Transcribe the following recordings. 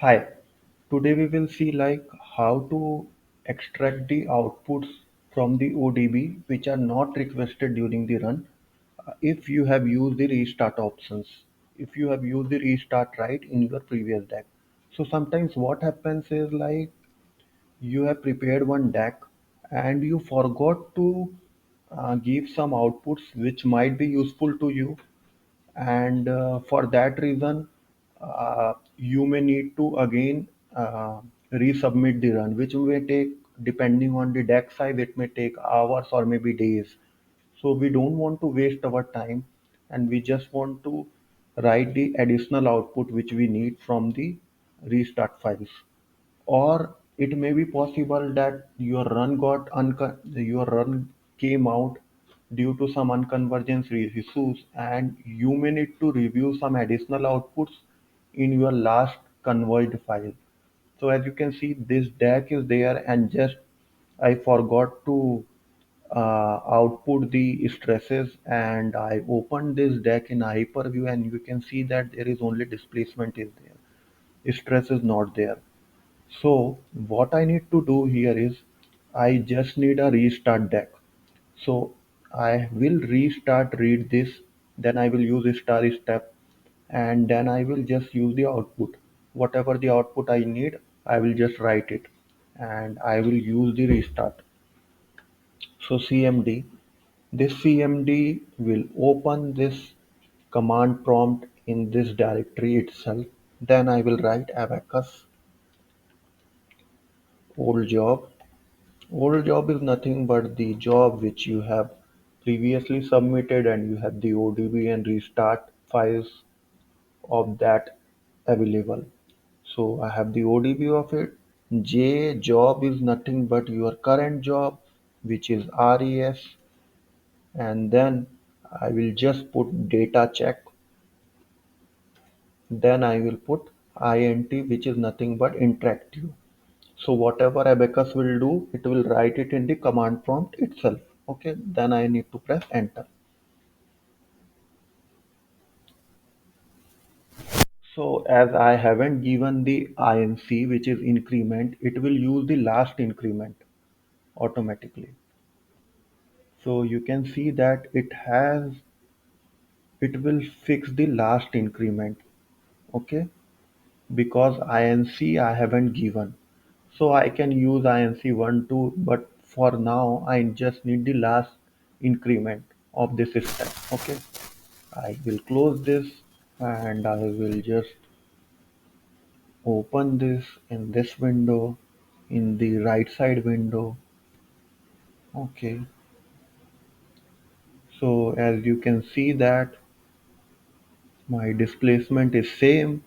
Hi, today we will see like how to extract the outputs from the ODB which are not requested during the run if you have used the restart options, if you have used the restart right in your previous deck. So sometimes what happens is like you have prepared one deck and you forgot to give some outputs which might be useful to you, and for that reason you may need to again resubmit the run, which may take, depending on the deck size, it may take hours or maybe days. So we don't want to waste our time, and we just want to write the additional output which we need from the restart files. Or it may be possible that your run came out due to some unconvergence issues, and you may need to review some additional outputs in your last converged file. So as you can see, this deck is there, and just I forgot to output the stresses, and I opened this deck in hyperview, and you can see that there is only displacement is there, stress is not there. So what I need to do here is I just need a restart deck. So I will restart read this, then I will use star step, and then I will just use the output. Whatever the output I need, I will just write it, and I will use the restart. So CMD, this CMD will open this command prompt in this directory itself. Then I will write abacus old job. Old job is nothing but the job which you have previously submitted, and you have the ODB and restart files of that available. So I have the ODB of it. J job is nothing but your current job, which is RES, and then I will just put data check. Then I will put INT, which is nothing but interactive. So whatever Abacus will do, it will write it in the command prompt itself. Okay, then I need to press enter. So as I haven't given the INC, which is increment, it will use the last increment automatically. So you can see that it will fix the last increment. Okay, because INC I haven't given. So I can use INC 1 2, but for now I just need the last increment of this step. Okay, I will close this, and I will just open this in this window, in the right side window. Okay, so as you can see that my displacement is same.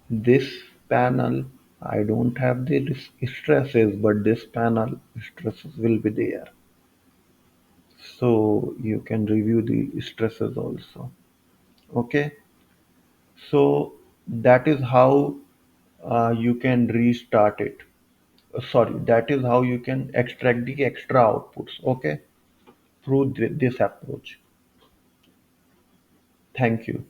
This panel, I don't have the stresses, but this panel stresses will be there. So you can review the stresses also. Okay, so that is how you can restart it. Sorry, that is how you can extract the extra outputs. Okay, through this approach. Thank you.